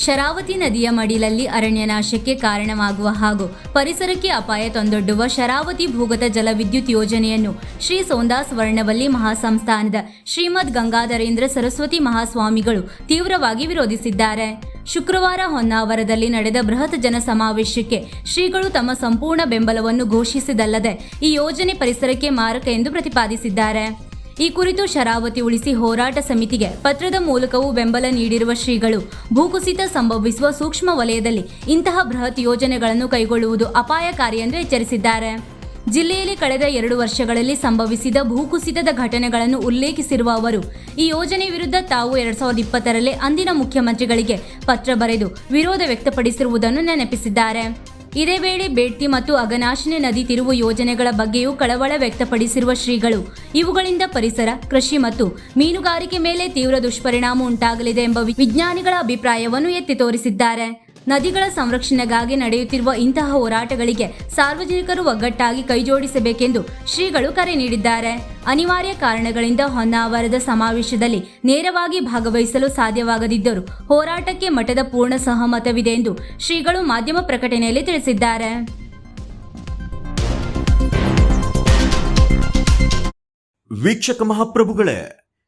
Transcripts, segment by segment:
ಶರಾವತಿ ನದಿಯ ಮಡಿಲಲ್ಲಿ ಅರಣ್ಯನಾಶಕ್ಕೆ ಕಾರಣವಾಗುವ ಹಾಗೂ ಪರಿಸರಕ್ಕೆ ಅಪಾಯ ತಂದೊಡ್ಡುವ ಶರಾವತಿ ಭೂಗತ ಜಲವಿದ್ಯುತ್ ಯೋಜನೆಯನ್ನು ಶ್ರೀ ಸೋಂದಾಸ್ ವರ್ಣವಲ್ಲಿ ಮಹಾಸಂಸ್ಥಾನದ ಶ್ರೀಮದ್ ಗಂಗಾಧರೇಂದ್ರ ಸರಸ್ವತಿ ಮಹಾಸ್ವಾಮಿಗಳು ತೀವ್ರವಾಗಿ ವಿರೋಧಿಸಿದ್ದಾರೆ. ಶುಕ್ರವಾರ ಹೊನ್ನಾವರದಲ್ಲಿ ನಡೆದ ಬೃಹತ್ ಜನ ಸಮಾವೇಶಕ್ಕೆ ಶ್ರೀಗಳು ತಮ್ಮ ಸಂಪೂರ್ಣ ಬೆಂಬಲವನ್ನು ಘೋಷಿಸಿದಲ್ಲದೆ ಈ ಯೋಜನೆ ಪರಿಸರಕ್ಕೆ ಮಾರಕ ಎಂದು ಪ್ರತಿಪಾದಿಸಿದ್ದಾರೆ. ಈ ಕುರಿತು ಶರಾವತಿ ಉಳಿಸಿ ಹೋರಾಟ ಸಮಿತಿಗೆ ಪತ್ರದ ಮೂಲಕವೂ ಬೆಂಬಲ ನೀಡಿರುವ ಶ್ರೀಗಳು ಭೂಕುಸಿತ ಸಂಭವಿಸುವ ಸೂಕ್ಷ್ಮ ವಲಯದಲ್ಲಿ ಇಂತಹ ಬೃಹತ್ ಯೋಜನೆಗಳನ್ನು ಕೈಗೊಳ್ಳುವುದು ಅಪಾಯಕಾರಿ ಎಂದು ಎಚ್ಚರಿಸಿದ್ದಾರೆ. ಜಿಲ್ಲೆಯಲ್ಲಿ ಕಳೆದ 2 ವರ್ಷಗಳಲ್ಲಿ ಸಂಭವಿಸಿದ ಭೂಕುಸಿತದ ಘಟನೆಗಳನ್ನು ಉಲ್ಲೇಖಿಸಿರುವ ಅವರು ಈ ಯೋಜನೆ ವಿರುದ್ಧ ತಾವು 2020ರಲ್ಲಿ ಅಂದಿನ ಮುಖ್ಯಮಂತ್ರಿಗಳಿಗೆ ಪತ್ರ ಬರೆದು ವಿರೋಧ ವ್ಯಕ್ತಪಡಿಸಿರುವುದನ್ನು ನೆನಪಿಸಿದ್ದಾರೆ. ಇದೇ ವೇಳೆ ಬೇಡ್ತಿ ಮತ್ತು ಅಘನಾಶಿನಿ ನದಿ ತಿರುವು ಯೋಜನೆಗಳ ಬಗ್ಗೆಯೂ ಕಳವಳ ವ್ಯಕ್ತಪಡಿಸಿರುವ ಶ್ರೀಗಳು ಇವುಗಳಿಂದ ಪರಿಸರ, ಕೃಷಿ ಮತ್ತು ಮೀನುಗಾರಿಕೆ ಮೇಲೆ ತೀವ್ರ ದುಷ್ಪರಿಣಾಮ ಉಂಟಾಗಲಿದೆ ಎಂಬ ವಿಜ್ಞಾನಿಗಳ ಅಭಿಪ್ರಾಯವನ್ನು ಎತ್ತಿ ತೋರಿಸಿದ್ದಾರೆ. ನದಿಗಳ ಸಂರಕ್ಷಣೆಗಾಗಿ ನಡೆಯುತ್ತಿರುವ ಇಂತಹ ಹೋರಾಟಗಳಿಗೆ ಸಾರ್ವಜನಿಕರು ಒಗ್ಗಟ್ಟಾಗಿ ಕೈಜೋಡಿಸಬೇಕೆಂದು ಶ್ರೀಗಳು ಕರೆ ನೀಡಿದ್ದಾರೆ. ಅನಿವಾರ್ಯ ಕಾರಣಗಳಿಂದ ಹೊನ್ನಾವರದ ಸಮಾವೇಶದಲ್ಲಿ ನೇರವಾಗಿ ಭಾಗವಹಿಸಲು ಸಾಧ್ಯವಾಗದಿದ್ದರೂ ಹೋರಾಟಕ್ಕೆ ಮಠದ ಪೂರ್ಣ ಸಹಮತವಿದೆ ಎಂದು ಶ್ರೀಗಳು ಮಾಧ್ಯಮ ಪ್ರಕಟಣೆಯಲ್ಲಿ ತಿಳಿಸಿದ್ದಾರೆ. ವೀಕ್ಷಕ ಮಹಾಪ್ರಭುಗಳೇ,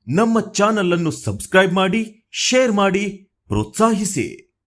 ನಮ್ಮ ಚಾನೆಲ್ ಅನ್ನು ಸಬ್ಸ್ಕ್ರೈಬ್ ಮಾಡಿ, ಶೇರ್ ಮಾಡಿ, ಪ್ರೋತ್ಸಾಹಿಸಿ.